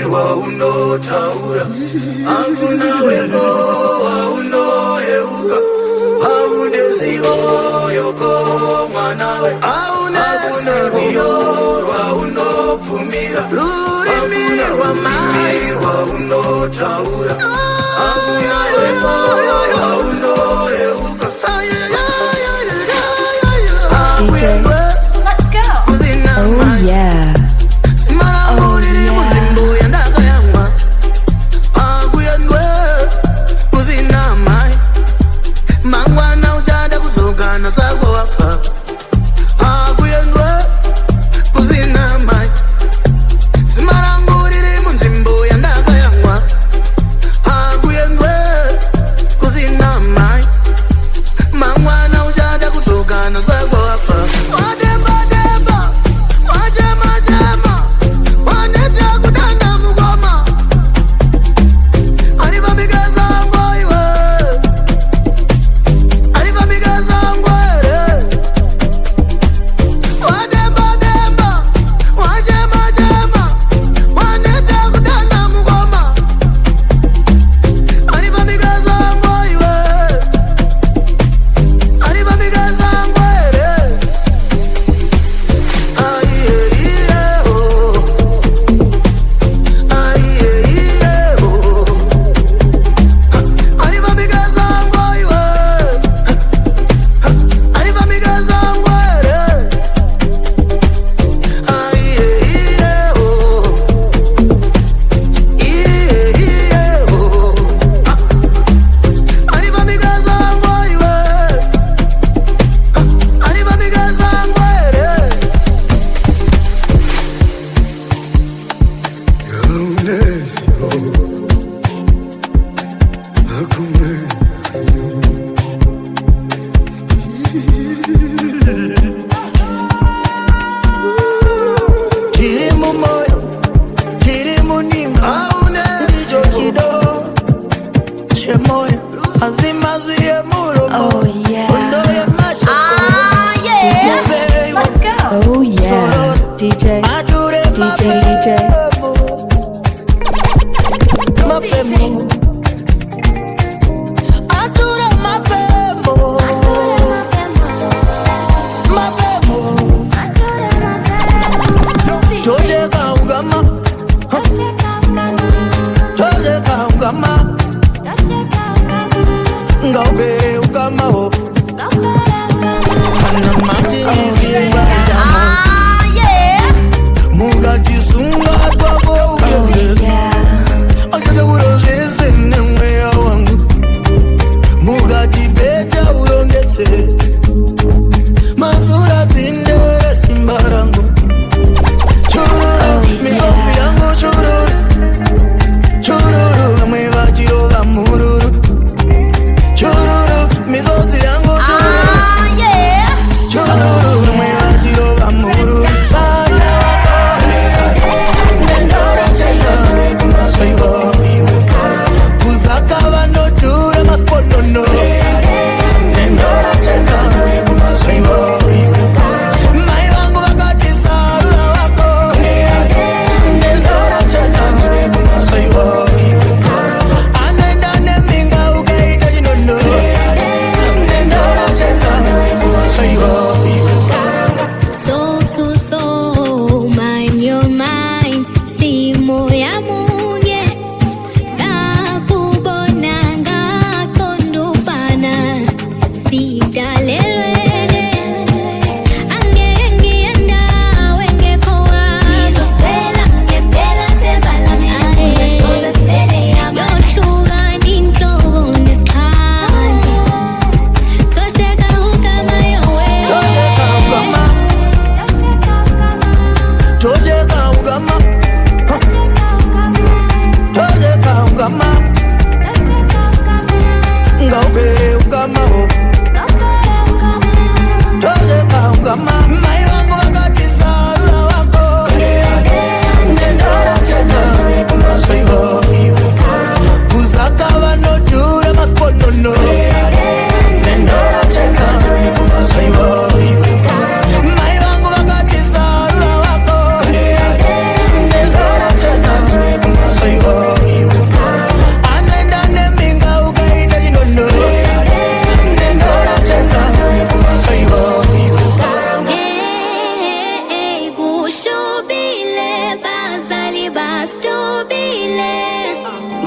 Unomirwa unotaura hakuna wego unoyeuka haune zivo yoko mwanawe hakuna ruyorwa unopfumira rurimirwa unotaura hakuna wego unoyeuka Let's go. Oh yeah. Oh yeah. Let's go. Oh yeah. DJ.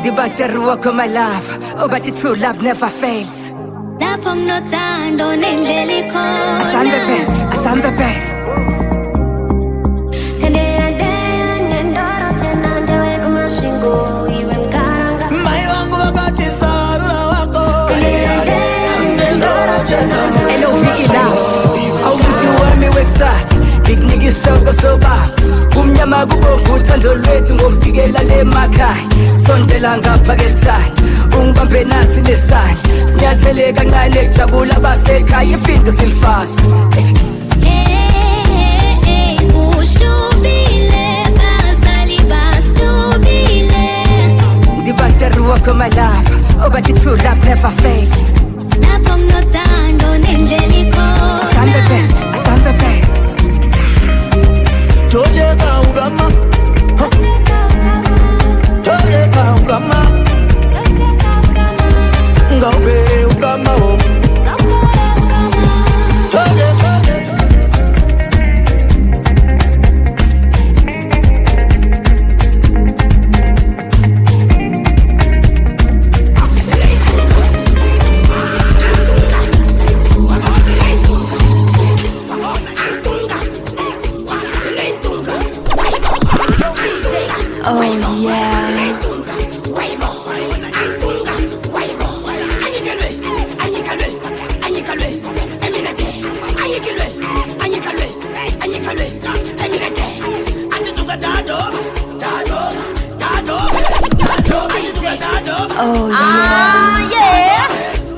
The battle walk of my love. Oh, but the true love never fails. Lapho nginothando nendlela ikhona. Asambe pen. Big niggas soko soba kumnyama kubovu uthando lwethu ngokubikela le makhaya sondela ngapha kesandla ungibambe nasi nesandla sinyathele kancane kujabula abasekhaya ifindo silifasa ushubile bazali bastubile the battle walk of my life oh but the true love never fails lapho nginothando nendlela ikhona asambe pen Tojeka ugama Tojeka ugama Ngaube ugama wo Oh yeah. Oh yeah.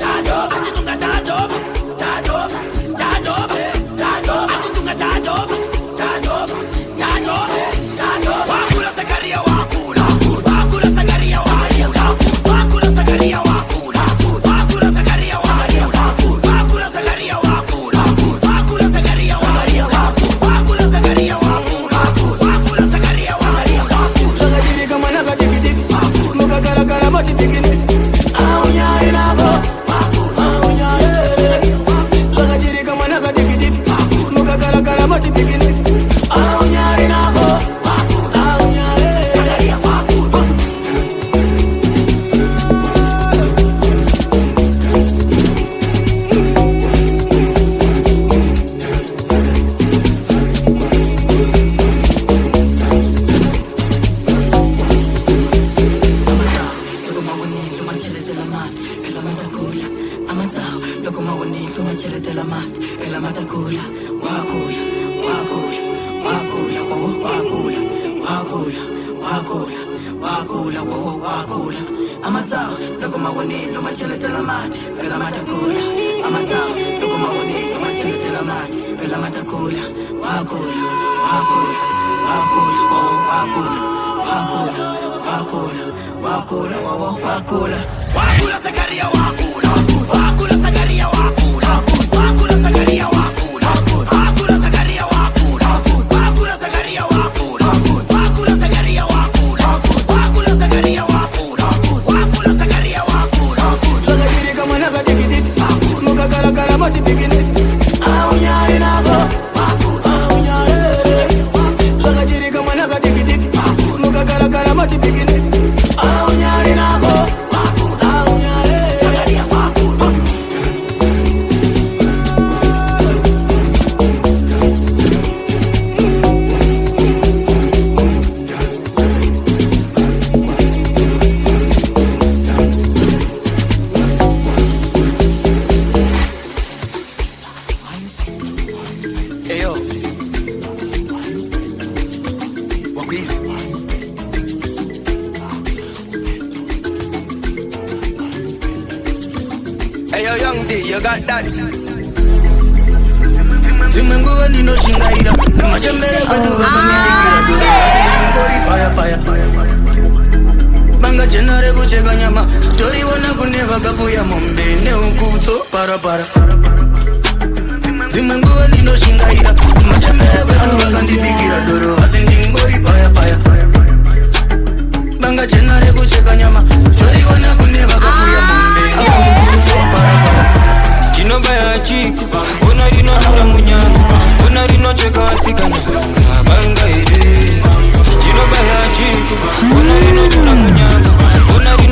Una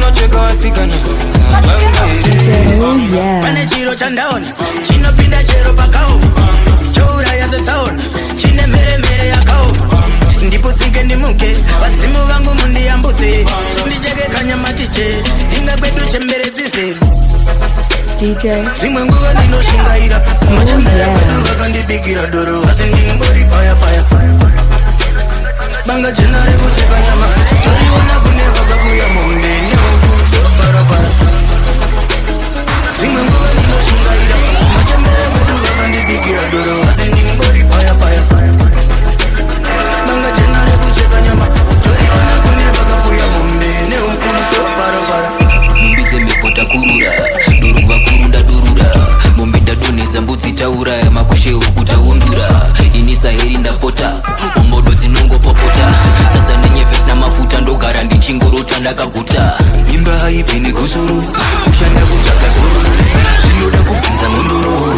iwe ndicheke kanyama tiche inga kwedu chembere dzise DJ. Zimwe nguva ndinoshingaira machembere kwedu vakandibikira doro asi ndingori paya paya banga jena rekucheka nyama toriona kune vakabuya mombe neungutso parapara zimwe nguva ndinoshingaira machembere kwedu vakandibikira doro asi ndingori paya paya banga jena rekucheka nyama toriona kune vakabuya mombe neungutso parapara mbidze mepota kurura doro vakurunda durura mombe ndadonedza mbudzi tauraya makushe okutaundura ini saheri ndapota umbodo dzinongopopota sadza nenyevesi namafuta ndogara ndichingorota ndakaguta imba haipeni gusuru kushanda kutsvaga zoro zvinoda kubvunza mondoro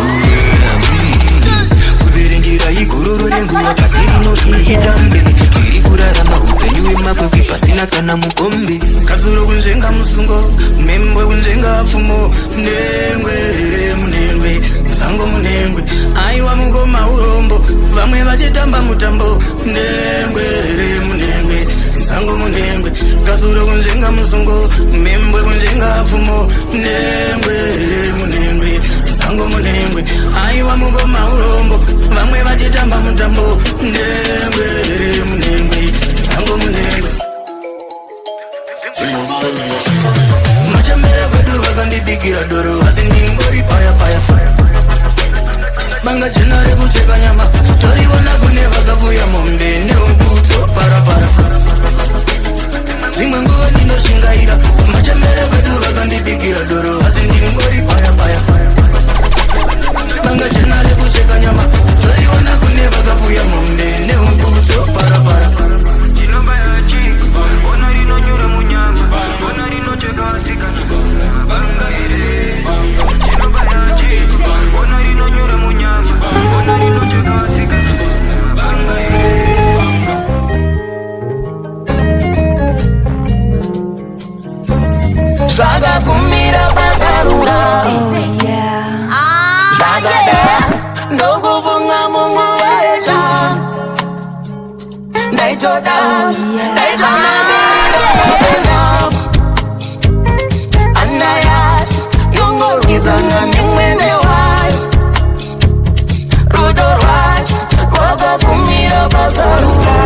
kuverengera igororo renguva pasi rinoiita mbele iri kurarama upenyu wemakwekwe pasina kana mukombe kazuro kunzvenga musungo membwe kunzvenga pfumo munengwe munengwe zango munengwe aiwa mungoma urombo vamwe vachitamba mutambo munengwe munengwe zango munengwe kazuro kunzvenga musungo membwe kunzvenga pfumo munengwe munengwe zango munengwe aiwa mungoma urombo vamwe vachitamba mutambo munengwe munengwe zango munengwe machembere kwedu vakandibikira doro asi ndingori paya paya banga jena rekucheka nyama toriona kune vakabuya mombe neungutso parapara zimwe nguva ndinoshingaira machembere kwedu vakandibikira doro asi ndingori paya paya banga jena rekucheka nyama toriona kune vakabuya mombe neungutso parapara Zvaga kumira pasarura Zvagada ndokubvunga mungu waecha Ndaitoda mirira Anaya yongorwizana nemwene wayo Rudo rwacho rwakakumira pasarura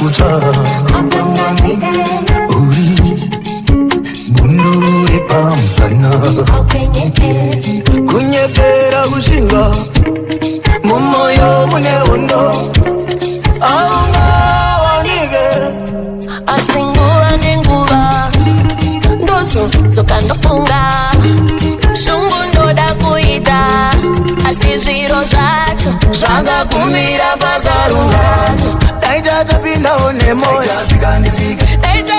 Kuta uri bunduri pamsana kunyekera kushinga mumoyo mune undo aunga wanige asinguwa nenguva ndoso tsoka ndofunga shungu ndoda kuita asi zviro zvacho zvakakumira pasarura daita topindawo nemoya daita